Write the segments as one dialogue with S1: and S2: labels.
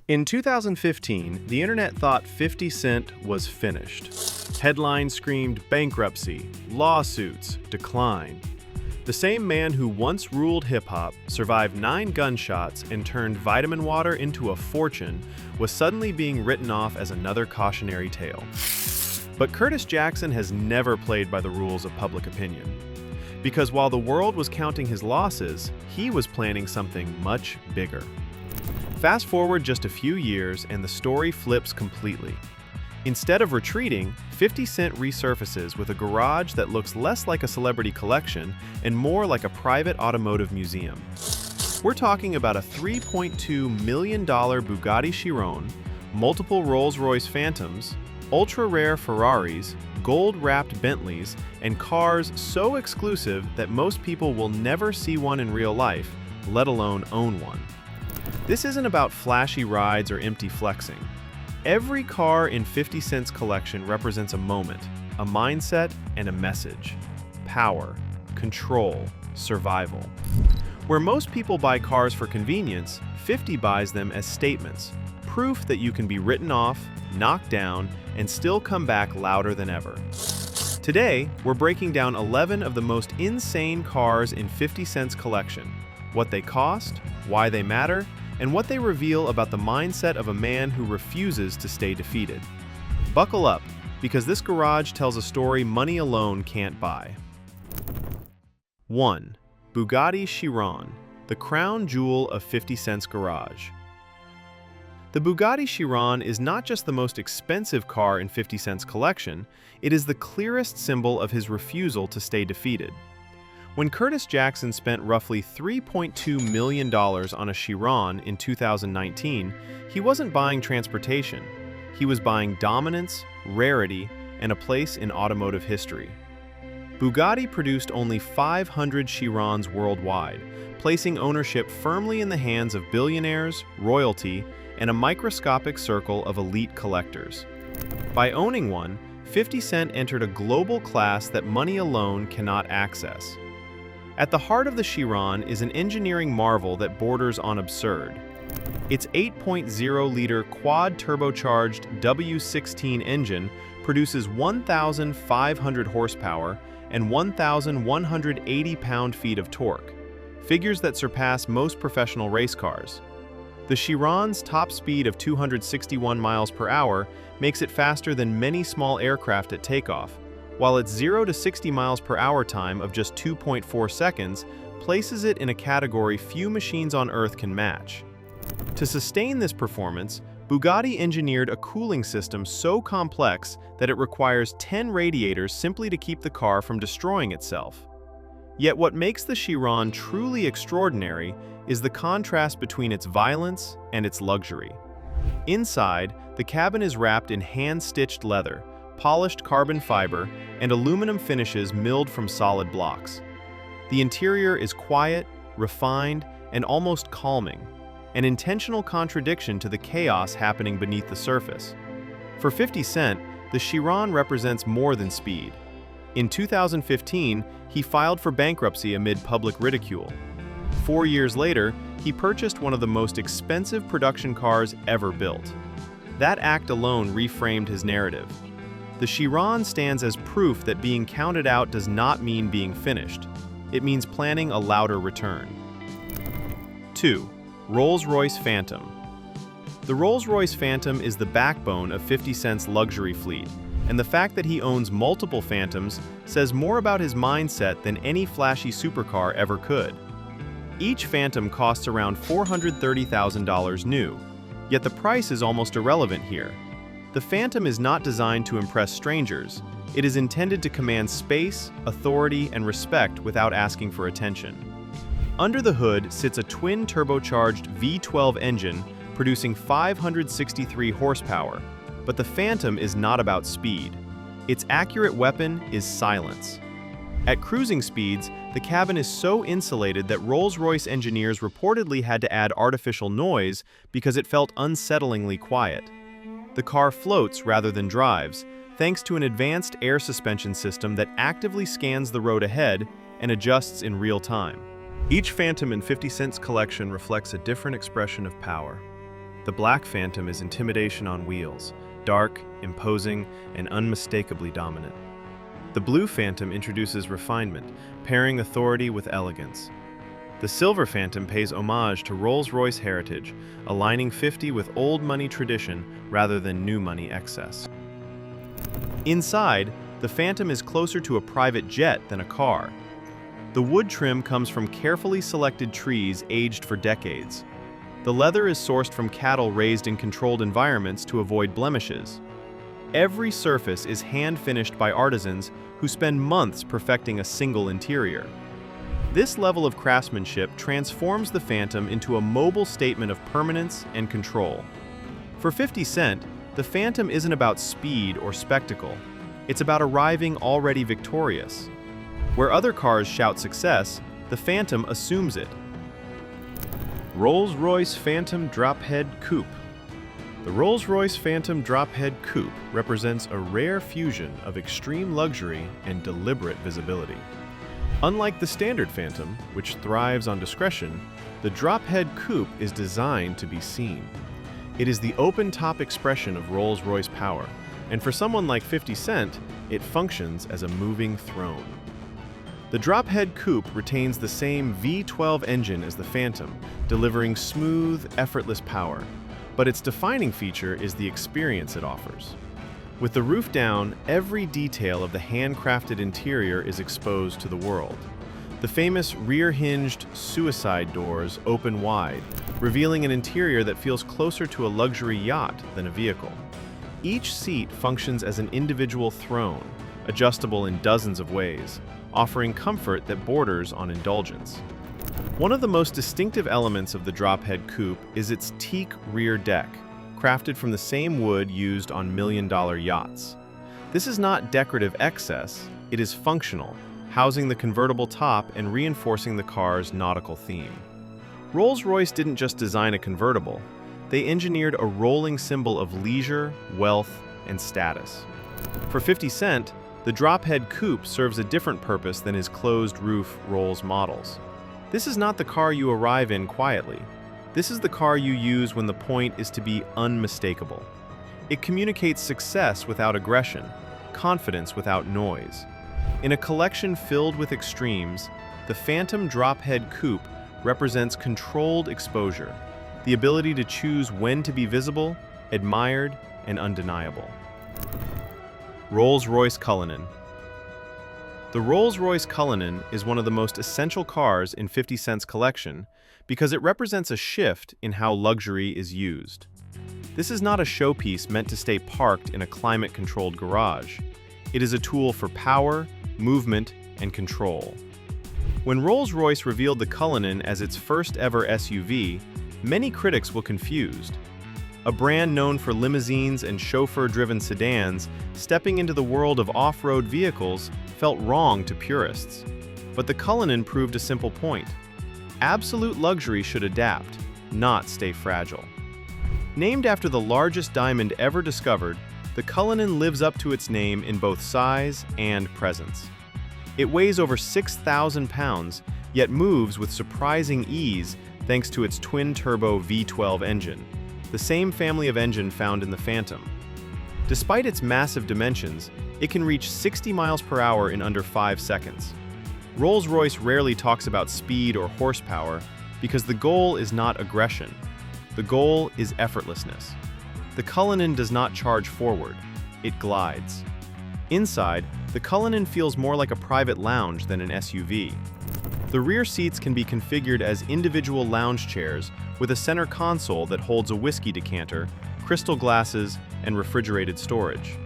S1: In 2015, the internet thought 50 Cent was finished. Headlines screamed bankruptcy, lawsuits, decline. The same man who once ruled hip-hop, survived 9 gunshots, and turned vitamin water into a fortune was suddenly being written off as another cautionary tale. But Curtis Jackson has never played by the rules of public opinion. Because while the world was counting his losses, he was planning something much bigger. Fast forward just a few years and the story flips completely. Instead of retreating, 50 Cent resurfaces with a garage that looks less like a celebrity collection and more like a private automotive museum. We're talking about a $3.2 million Bugatti Chiron, multiple Rolls-Royce Phantoms, ultra-rare Ferraris, gold-wrapped Bentleys, and cars so exclusive that most people will never see one in real life, let alone own one. This isn't about flashy rides or empty flexing. Every car in 50 Cent's collection represents a moment, a mindset, and a message. Power, control, survival. Where most people buy cars for convenience, 50 buys them as statements, proof that you can be written off, knocked down, and still come back louder than ever. Today, we're breaking down 11 of the most insane cars in 50 Cent's collection, what they cost, why they matter, and what they reveal about the mindset of a man who refuses to stay defeated. Buckle up, because this garage tells a story money alone can't buy. 1. Bugatti Chiron, the crown jewel of 50 Cent's garage. The Bugatti Chiron is not just the most expensive car in 50 Cent's collection, it is the clearest symbol of his refusal to stay defeated. When Curtis Jackson spent roughly $3.2 million on a Chiron in 2019, he wasn't buying transportation. He was buying dominance, rarity, and a place in automotive history. Bugatti produced only 500 Chirons worldwide, placing ownership firmly in the hands of billionaires, royalty, and a microscopic circle of elite collectors. By owning one, 50 Cent entered a global class that money alone cannot access. At the heart of the Chiron is an engineering marvel that borders on absurd. Its 8.0-liter quad-turbocharged W16 engine produces 1,500 horsepower and 1,180 pound-feet of torque, figures that surpass most professional race cars. The Chiron's top speed of 261 miles per hour makes it faster than many small aircraft at takeoff, while its 0 to 60 miles per hour time of just 2.4 seconds places it in a category few machines on Earth can match. To sustain this performance, Bugatti engineered a cooling system so complex that it requires 10 radiators simply to keep the car from destroying itself. Yet what makes the Chiron truly extraordinary is the contrast between its violence and its luxury. Inside, the cabin is wrapped in hand-stitched leather, polished carbon fiber, and aluminum finishes milled from solid blocks. The interior is quiet, refined, and almost calming, an intentional contradiction to the chaos happening beneath the surface. For 50 Cent, the Chiron represents more than speed. In 2015, he filed for bankruptcy amid public ridicule. 4 years later, he purchased one of the most expensive production cars ever built. That act alone reframed his narrative. The Chiron stands as proof that being counted out does not mean being finished. It means planning a louder return. 2. Rolls-Royce Phantom. The Rolls-Royce Phantom is the backbone of 50 Cent's luxury fleet, and the fact that he owns multiple Phantoms says more about his mindset than any flashy supercar ever could. Each Phantom costs around $430,000 new, yet the price is almost irrelevant here. The Phantom is not designed to impress strangers. It is intended to command space, authority, and respect without asking for attention. Under the hood sits a twin-turbocharged V12 engine producing 563 horsepower, but the Phantom is not about speed. Its accurate weapon is silence. At cruising speeds, the cabin is so insulated that Rolls-Royce engineers reportedly had to add artificial noise because it felt unsettlingly quiet. The car floats rather than drives, thanks to an advanced air suspension system that actively scans the road ahead and adjusts in real time. Each Phantom in 50 Cent's collection reflects a different expression of power. The black Phantom is intimidation on wheels, dark, imposing, and unmistakably dominant. The blue Phantom introduces refinement, pairing authority with elegance. The silver Phantom pays homage to Rolls-Royce heritage, aligning 50 with old money tradition rather than new money excess. Inside, the Phantom is closer to a private jet than a car. The wood trim comes from carefully selected trees aged for decades. The leather is sourced from cattle raised in controlled environments to avoid blemishes. Every surface is hand-finished by artisans who spend months perfecting a single interior. This level of craftsmanship transforms the Phantom into a mobile statement of permanence and control. For 50 Cent, the Phantom isn't about speed or spectacle. It's about arriving already victorious. Where other cars shout success, the Phantom assumes it. Rolls-Royce Phantom Drophead Coupe. The Rolls-Royce Phantom Drophead Coupe represents a rare fusion of extreme luxury and deliberate visibility. Unlike the standard Phantom, which thrives on discretion, the Drophead Coupe is designed to be seen. It is the open-top expression of Rolls-Royce power, and for someone like 50 Cent, it functions as a moving throne. The Drophead Coupe retains the same V12 engine as the Phantom, delivering smooth, effortless power, but its defining feature is the experience it offers. With the roof down, every detail of the handcrafted interior is exposed to the world. The famous rear-hinged suicide doors open wide, revealing an interior that feels closer to a luxury yacht than a vehicle. Each seat functions as an individual throne, adjustable in dozens of ways, offering comfort that borders on indulgence. One of the most distinctive elements of the Drophead Coupe is its teak rear deck, crafted from the same wood used on million-dollar yachts. This is not decorative excess, it is functional, housing the convertible top and reinforcing the car's nautical theme. Rolls-Royce didn't just design a convertible, they engineered a rolling symbol of leisure, wealth, and status. For 50 Cent, the Drophead Coupe serves a different purpose than his closed-roof Rolls models. This is not the car you arrive in quietly. This is the car you use when the point is to be unmistakable. It communicates success without aggression, confidence without noise. In a collection filled with extremes, the Phantom Drophead Coupe represents controlled exposure, the ability to choose when to be visible, admired, and undeniable. Rolls-Royce Cullinan. The Rolls-Royce Cullinan is one of the most essential cars in 50 Cent's collection because it represents a shift in how luxury is used. This is not a showpiece meant to stay parked in a climate-controlled garage. It is a tool for power, movement, and control. When Rolls-Royce revealed the Cullinan as its first-ever SUV, many critics were confused. A brand known for limousines and chauffeur-driven sedans, stepping into the world of off-road vehicles felt wrong to purists. But the Cullinan proved a simple point. Absolute luxury should adapt, not stay fragile. Named after the largest diamond ever discovered, the Cullinan lives up to its name in both size and presence. It weighs over 6,000 pounds, yet moves with surprising ease thanks to its twin-turbo V12 engine, the same family of engine found in the Phantom. Despite its massive dimensions, it can reach 60 miles per hour in under 5 seconds. Rolls-Royce rarely talks about speed or horsepower because the goal is not aggression. The goal is effortlessness. The Cullinan does not charge forward, it glides. Inside, the Cullinan feels more like a private lounge than an SUV. The rear seats can be configured as individual lounge chairs with a center console that holds a whiskey decanter, crystal glasses, and refrigerated storage.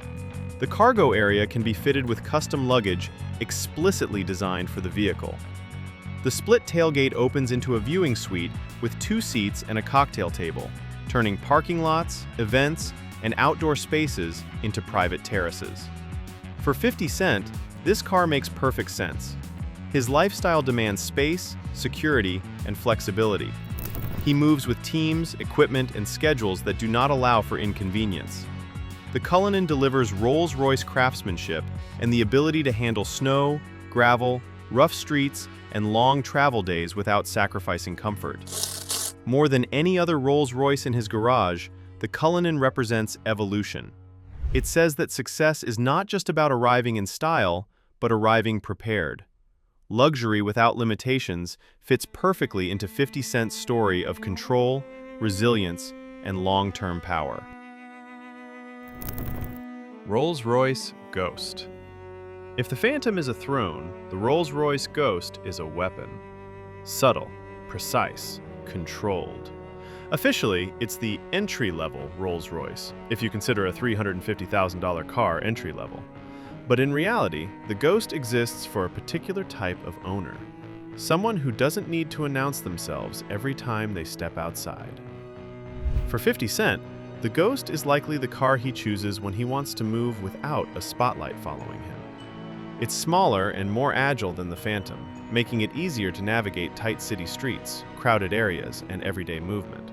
S1: The cargo area can be fitted with custom luggage explicitly designed for the vehicle. The split tailgate opens into a viewing suite with 2 seats and a cocktail table, turning parking lots, events, and outdoor spaces into private terraces. For 50 Cent, this car makes perfect sense. His lifestyle demands space, security, and flexibility. He moves with teams, equipment, and schedules that do not allow for inconvenience. The Cullinan delivers Rolls-Royce craftsmanship and the ability to handle snow, gravel, rough streets, and long travel days without sacrificing comfort. More than any other Rolls-Royce in his garage, the Cullinan represents evolution. It says that success is not just about arriving in style, but arriving prepared. Luxury without limitations fits perfectly into 50 Cent's story of control, resilience, and long-term power. Rolls-Royce Ghost. If the Phantom is a throne, the Rolls-Royce Ghost is a weapon. Subtle, precise, controlled. Officially, it's the entry-level Rolls-Royce, if you consider a $350,000 car entry-level. But in reality, the Ghost exists for a particular type of owner. Someone who doesn't need to announce themselves every time they step outside. For 50 Cent, the Ghost is likely the car he chooses when he wants to move without a spotlight following him. It's smaller and more agile than the Phantom, making it easier to navigate tight city streets, crowded areas, and everyday movement.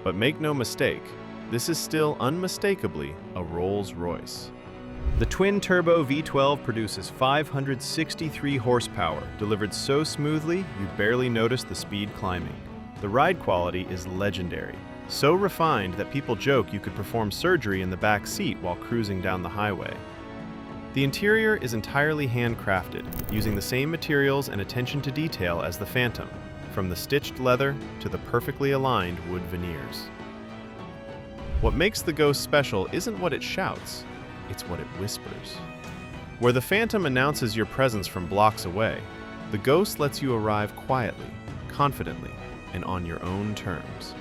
S1: But make no mistake, this is still unmistakably a Rolls-Royce. The twin-turbo V12 produces 563 horsepower, delivered so smoothly you barely notice the speed climbing. The ride quality is legendary, so refined that people joke you could perform surgery in the back seat while cruising down the highway. The interior is entirely handcrafted, using the same materials and attention to detail as the Phantom, from the stitched leather to the perfectly aligned wood veneers. What makes the Ghost special isn't what it shouts, it's what it whispers. Where the Phantom announces your presence from blocks away, the Ghost lets you arrive quietly, confidently, and on your own terms.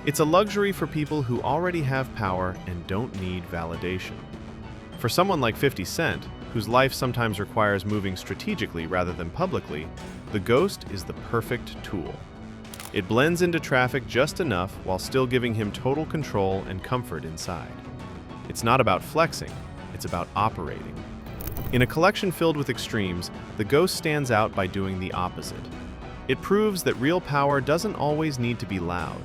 S1: It's a luxury for people who already have power and don't need validation. For someone like 50 Cent, whose life sometimes requires moving strategically rather than publicly, the Ghost is the perfect tool. It blends into traffic just enough while still giving him total control and comfort inside. It's not about flexing, it's about operating. In a collection filled with extremes, the Ghost stands out by doing the opposite. It proves that real power doesn't always need to be loud.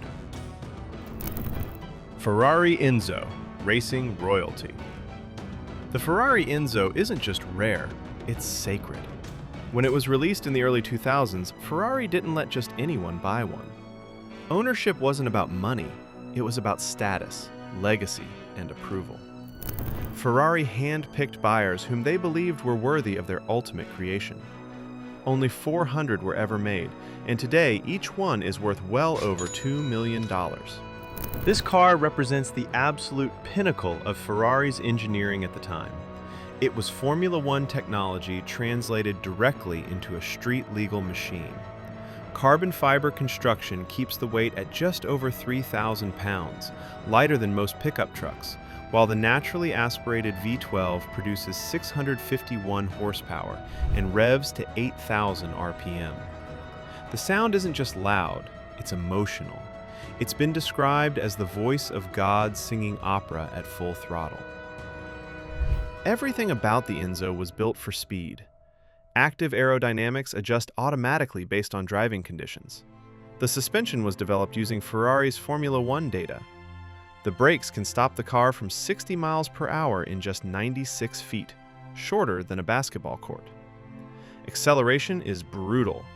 S1: Ferrari Enzo, racing royalty. The Ferrari Enzo isn't just rare, it's sacred. When it was released in the early 2000s, Ferrari didn't let just anyone buy one. Ownership wasn't about money, it was about status, legacy, and approval. Ferrari hand-picked buyers whom they believed were worthy of their ultimate creation. Only 400 were ever made, and today each one is worth well over $2 million. This car represents the absolute pinnacle of Ferrari's engineering at the time. It was Formula One technology translated directly into a street-legal machine. Carbon fiber construction keeps the weight at just over 3,000 pounds, lighter than most pickup trucks, while the naturally aspirated V12 produces 651 horsepower and revs to 8,000 RPM. The sound isn't just loud, it's emotional. It's been described as the voice of God singing opera at full throttle. Everything about the Enzo was built for speed. Active aerodynamics adjust automatically based on driving conditions. The suspension was developed using Ferrari's Formula One data. The brakes can stop the car from 60 miles per hour in just 96 feet, shorter than a basketball court. Acceleration is brutal.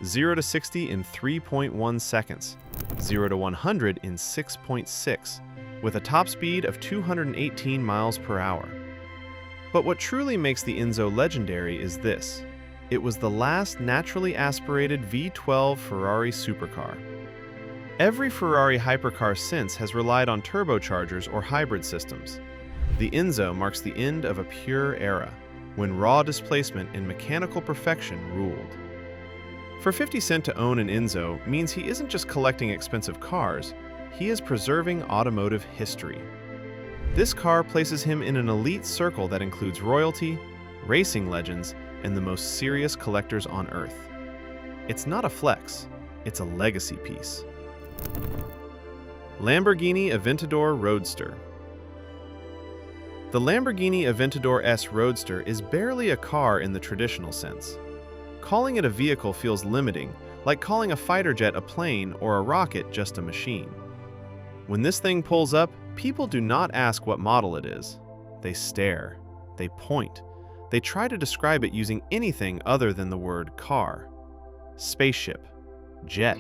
S1: 0 to 60 in 3.1 seconds, 0 to 100 in 6.6, with a top speed of 218 miles per hour. But what truly makes the Enzo legendary is this. It was the last naturally aspirated V12 Ferrari supercar. Every Ferrari hypercar since has relied on turbochargers or hybrid systems. The Enzo marks the end of a pure era, when raw displacement and mechanical perfection ruled. For 50 Cent to own an Enzo means he isn't just collecting expensive cars, he is preserving automotive history. This car places him in an elite circle that includes royalty, racing legends, and the most serious collectors on Earth. It's not a flex, it's a legacy piece. Lamborghini Aventador Roadster. The Lamborghini Aventador S Roadster is barely a car in the traditional sense. Calling it a vehicle feels limiting, like calling a fighter jet a plane or a rocket just a machine. When this thing pulls up, people do not ask what model it is. They stare. They point. They try to describe it using anything other than the word car. Spaceship. Jet.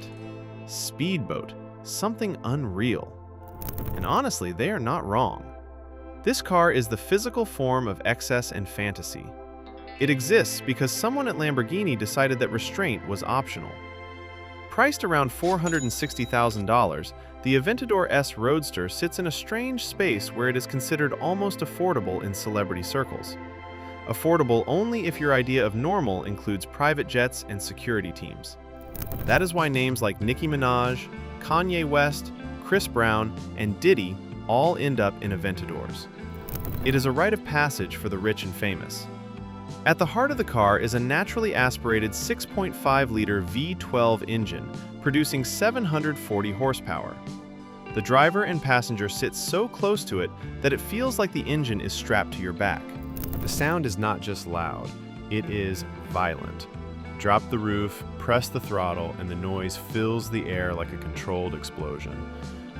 S1: speedboat, something unreal. And honestly, they are not wrong. This car is the physical form of excess and fantasy. It exists because someone at Lamborghini decided that restraint was optional. Priced around $460,000, the Aventador S Roadster sits in a strange space where it is considered almost affordable in celebrity circles. Affordable only if your idea of normal includes private jets and security teams. That is why names like Nicki Minaj, Kanye West, Chris Brown, and Diddy all end up in Aventadors. It is a rite of passage for the rich and famous. At the heart of the car is a naturally aspirated 6.5-liter V12 engine, producing 740 horsepower. The driver and passenger sit so close to it that it feels like the engine is strapped to your back. The sound is not just loud, it is violent. Drop the roof, press the throttle, and the noise fills the air like a controlled explosion.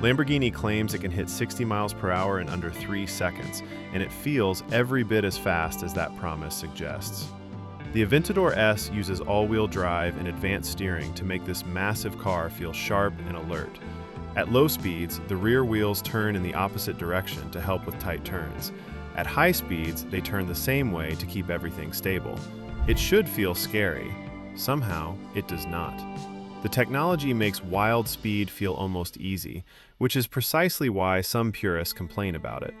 S1: Lamborghini claims it can hit 60 miles per hour in under 3 seconds, and it feels every bit as fast as that promise suggests. The Aventador S uses all-wheel drive and advanced steering to make this massive car feel sharp and alert. At low speeds, the rear wheels turn in the opposite direction to help with tight turns. At high speeds, they turn the same way to keep everything stable. It should feel scary. Somehow, it does not. The technology makes wild speed feel almost easy, which is precisely why some purists complain about it.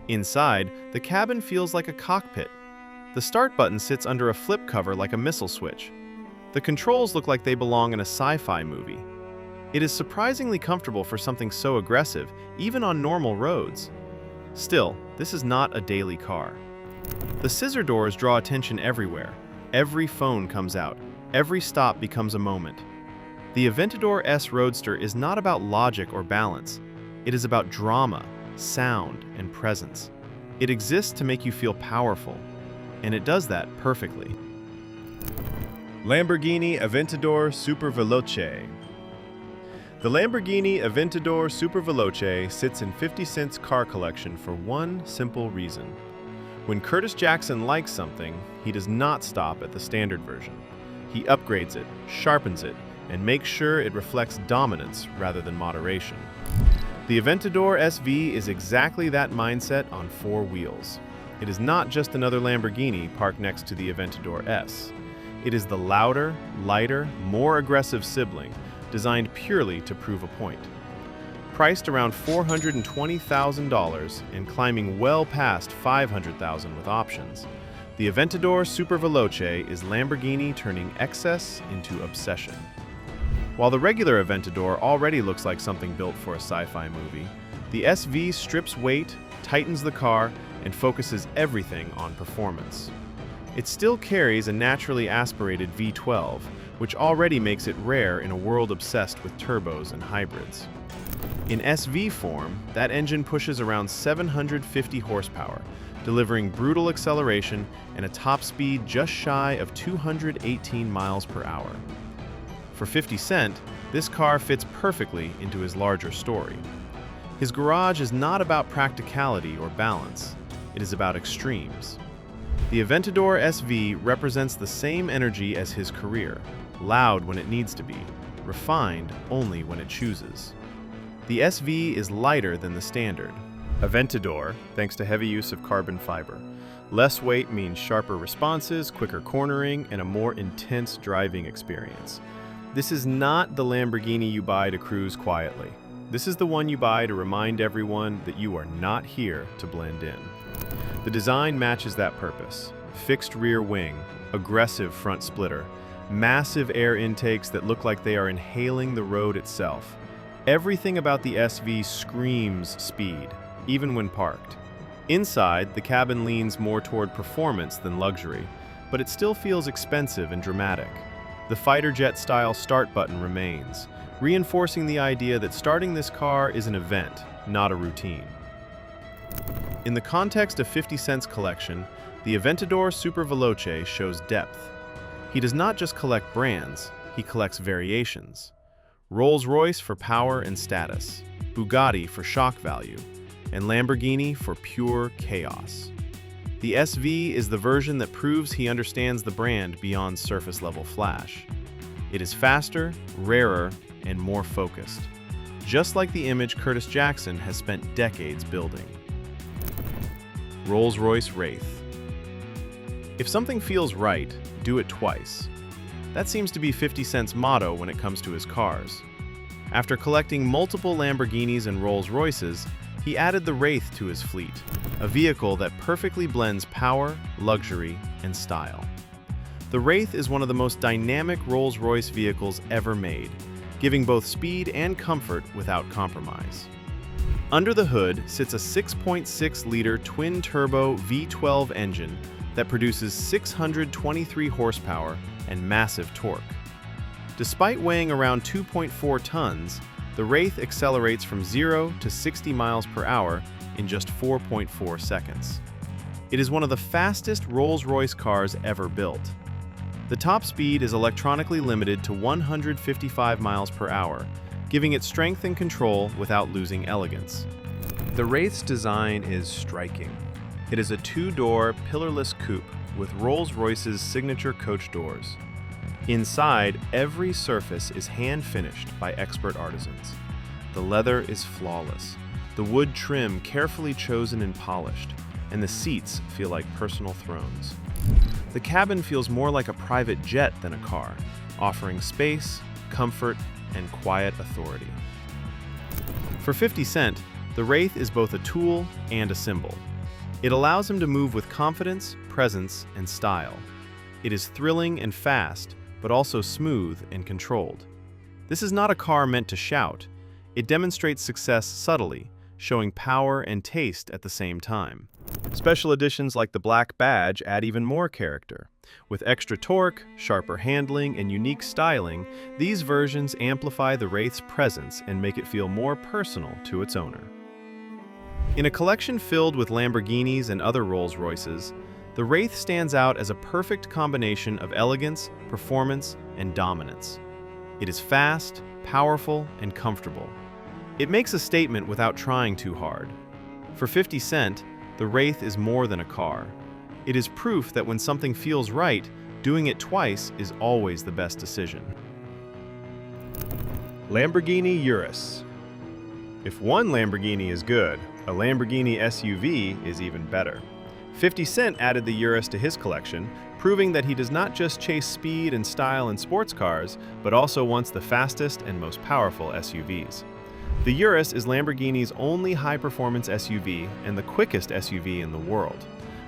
S1: Inside, the cabin feels like a cockpit. The start button sits under a flip cover like a missile switch. The controls look like they belong in a sci-fi movie. It is surprisingly comfortable for something so aggressive, even on normal roads. Still, this is not a daily car. The scissor doors draw attention everywhere. Every phone comes out. Every stop becomes a moment. The Aventador S Roadster is not about logic or balance. It is about drama, sound, and presence. It exists to make you feel powerful, and it does that perfectly. Lamborghini Aventador Superveloce. The Lamborghini Aventador Superveloce sits in 50 Cent's car collection for one simple reason. When Curtis Jackson likes something, he does not stop at the standard version. He upgrades it, sharpens it, and makes sure it reflects dominance rather than moderation. The Aventador SV is exactly that mindset on 4 wheels. It is not just another Lamborghini parked next to the Aventador S. It is the louder, lighter, more aggressive sibling, designed purely to prove a point. Priced around $420,000 and climbing well past $500,000 with options, the Aventador Superveloce is Lamborghini turning excess into obsession. While the regular Aventador already looks like something built for a sci-fi movie, the SV strips weight, tightens the car, and focuses everything on performance. It still carries a naturally aspirated V12, which already makes it rare in a world obsessed with turbos and hybrids. In SV form, that engine pushes around 750 horsepower, delivering brutal acceleration and a top speed just shy of 218 miles per hour. For 50 Cent, this car fits perfectly into his larger story. His garage is not about practicality or balance, it is about extremes. The Aventador SV represents the same energy as his career, loud when it needs to be, refined only when it chooses. The SV is lighter than the standard Aventador, thanks to heavy use of carbon fiber. Less weight means sharper responses, quicker cornering, and a more intense driving experience. This is not the Lamborghini you buy to cruise quietly. This is the one you buy to remind everyone that you are not here to blend in. The design matches that purpose. Fixed rear wing, aggressive front splitter, massive air intakes that look like they are inhaling the road itself. Everything about the SV screams speed, even when parked. Inside, the cabin leans more toward performance than luxury, but it still feels expensive and dramatic. The fighter jet-style start button remains, reinforcing the idea that starting this car is an event, not a routine. In the context of 50 Cent's collection, the Aventador Superveloce shows depth. He does not just collect brands, he collects variations. Rolls-Royce for power and status, Bugatti for shock value, and Lamborghini for pure chaos. The SV is the version that proves he understands the brand beyond surface-level flash. It is faster, rarer, and more focused, just like the image Curtis Jackson has spent decades building. Rolls-Royce Wraith. If something feels right, do it twice. That seems to be 50 Cent's motto when it comes to his cars. After collecting multiple Lamborghinis and Rolls-Royces, he added the Wraith to his fleet, a vehicle that perfectly blends power, luxury, and style. The Wraith is one of the most dynamic Rolls-Royce vehicles ever made, giving both speed and comfort without compromise. Under the hood sits a 6.6-liter twin-turbo V12 engine that produces 623 horsepower and massive torque. Despite weighing around 2.4 tons, the Wraith accelerates from 0 to 60 miles per hour in just 4.4 seconds. It is one of the fastest Rolls-Royce cars ever built. The top speed is electronically limited to 155 miles per hour, giving it strength and control without losing elegance. The Wraith's design is striking. It is a two-door, pillarless coupe with Rolls-Royce's signature coach doors. Inside, every surface is hand-finished by expert artisans. The leather is flawless, the wood trim carefully chosen and polished, and the seats feel like personal thrones. The cabin feels more like a private jet than a car, offering space, comfort, and quiet authority. For 50 Cent, the Wraith is both a tool and a symbol. It allows him to move with confidence, presence, and style. It is thrilling and fast, but also smooth and controlled. This is not a car meant to shout. It demonstrates success subtly, showing power and taste at the same time. Special editions like the Black Badge add even more character. With extra torque, sharper handling, and unique styling, these versions amplify the Wraith's presence and make it feel more personal to its owner. In a collection filled with Lamborghinis and other Rolls-Royces, the Wraith stands out as a perfect combination of elegance, performance, and dominance. It is fast, powerful, and comfortable. It makes a statement without trying too hard. For 50 Cent, the Wraith is more than a car. It is proof that when something feels right, doing it twice is always the best decision. Lamborghini Urus. If one Lamborghini is good, a Lamborghini SUV is even better. 50 Cent added the Urus to his collection, proving that he does not just chase speed and style in sports cars, but also wants the fastest and most powerful SUVs. The Urus is Lamborghini's only high-performance SUV and the quickest SUV in the world.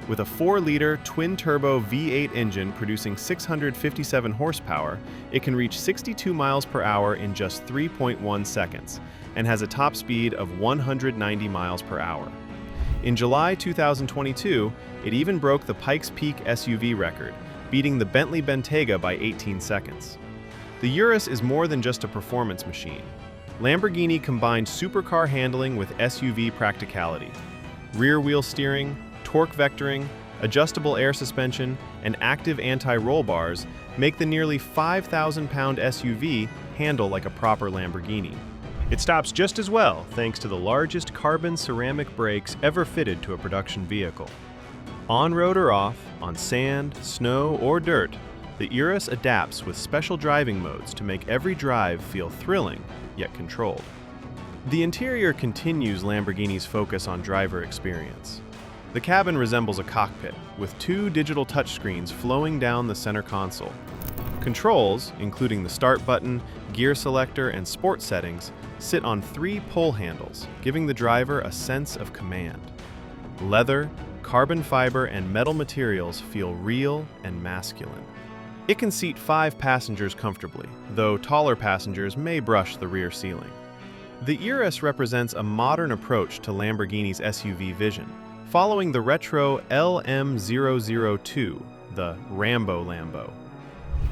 S1: With a 4-liter twin-turbo V8 engine producing 657 horsepower, it can reach 62 miles per hour in just 3.1 seconds and has a top speed of 190 miles per hour. In July 2022, it even broke the Pikes Peak SUV record, beating the Bentley Bentayga by 18 seconds. The Urus is more than just a performance machine. Lamborghini combined supercar handling with SUV practicality. Rear-wheel steering, torque vectoring, adjustable air suspension, and active anti-roll bars make the nearly 5,000-pound SUV handle like a proper Lamborghini. It stops just as well thanks to the largest carbon ceramic brakes ever fitted to a production vehicle. On-road or off, on sand, snow, or dirt, the Urus adapts with special driving modes to make every drive feel thrilling, yet controlled. The interior continues Lamborghini's focus on driver experience. The cabin resembles a cockpit, with 2 digital touchscreens flowing down the center console. Controls, including the start button, gear selector, and sport settings, sit on 3 pull handles, giving the driver a sense of command. Leather, carbon fiber, and metal materials feel real and masculine. It can seat 5 passengers comfortably, though taller passengers may brush the rear ceiling. The Urus represents a modern approach to Lamborghini's SUV vision, following the retro LM002, the Rambo Lambo.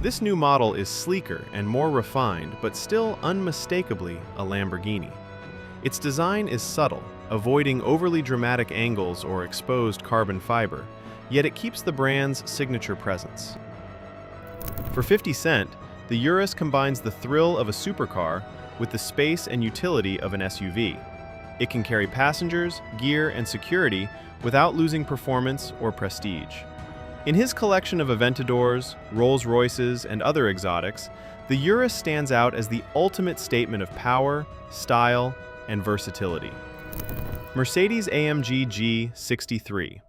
S1: This new model is sleeker and more refined, but still unmistakably a Lamborghini. Its design is subtle, avoiding overly dramatic angles or exposed carbon fiber, yet it keeps the brand's signature presence. For 50 Cent, the Urus combines the thrill of a supercar with the space and utility of an SUV. It can carry passengers, gear, and security without losing performance or prestige. In his collection of Aventadors, Rolls-Royces, and other exotics, The Urus stands out as the ultimate statement of power, style, and versatility. Mercedes AMG G63.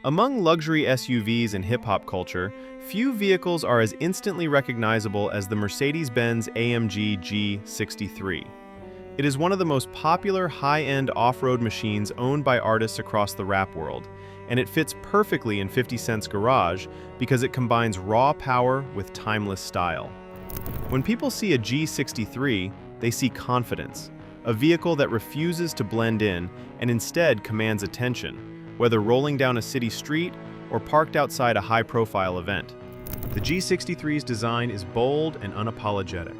S1: Among luxury SUVs in hip-hop culture, few vehicles are as instantly recognizable as the Mercedes-Benz AMG G63. It is one of the most popular high-end off-road machines owned by artists across the rap world, and it fits perfectly in 50 Cent's garage because it combines raw power with timeless style. When people see a G63, they see confidence, a vehicle that refuses to blend in and instead commands attention, whether rolling down a city street or parked outside a high-profile event. The G63's design is bold and unapologetic.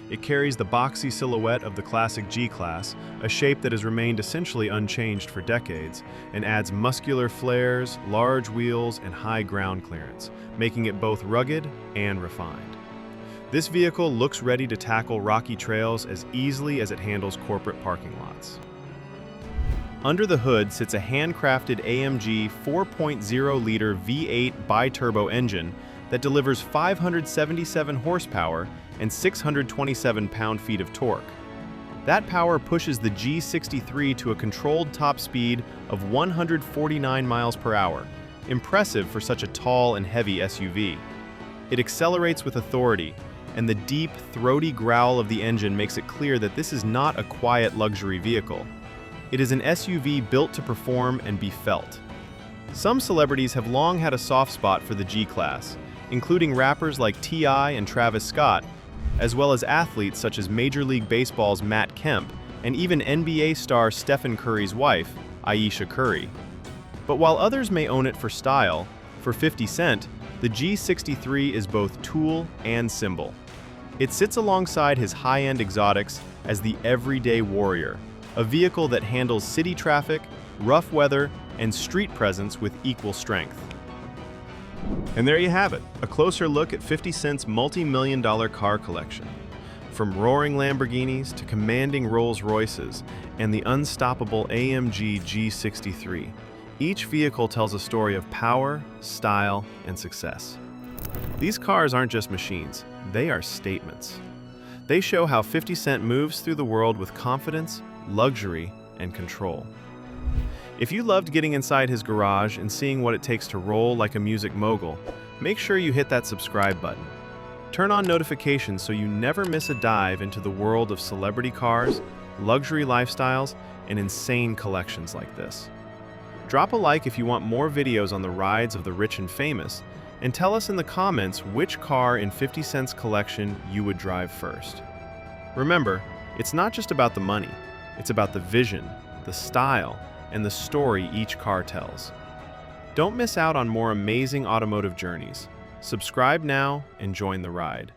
S1: It carries the boxy silhouette of the classic G-Class, a shape that has remained essentially unchanged for decades, and adds muscular flares, large wheels, and high ground clearance, making it both rugged and refined. This vehicle looks ready to tackle rocky trails as easily as it handles corporate parking lots. Under the hood sits a handcrafted AMG 4.0-liter V8 bi-turbo engine that delivers 577 horsepower and 627 pound-feet of torque. That power pushes the G63 to a controlled top speed of 149 miles per hour, impressive for such a tall and heavy SUV. It accelerates with authority, and the deep, throaty growl of the engine makes it clear that this is not a quiet luxury vehicle. It is an SUV built to perform and be felt. Some celebrities have long had a soft spot for the G-Class, including rappers like T.I. and Travis Scott, as well as athletes such as Major League Baseball's Matt Kemp and even NBA star Stephen Curry's wife, Ayesha Curry. But while others may own it for style, for 50 Cent, the G63 is both tool and symbol. It sits alongside his high-end exotics as the everyday warrior, a vehicle that handles city traffic, rough weather, and street presence with equal strength. And there you have it, a closer look at 50 Cent's multi-million-dollar car collection. From roaring Lamborghinis to commanding Rolls-Royces and the unstoppable AMG G63, each vehicle tells a story of power, style, and success. These cars aren't just machines, they are statements. They show how 50 Cent moves through the world with confidence, luxury, and control. If you loved getting inside his garage and seeing what it takes to roll like a music mogul, make sure you hit that subscribe button. Turn on notifications so you never miss a dive into the world of celebrity cars, luxury lifestyles, and insane collections like this. Drop a like if you want more videos on the rides of the rich and famous, and tell us in the comments which car in 50 Cent's collection you would drive first. Remember, it's not just about the money, it's about the vision, the style, and the story each car tells. Don't miss out on more amazing automotive journeys. Subscribe now and join the ride.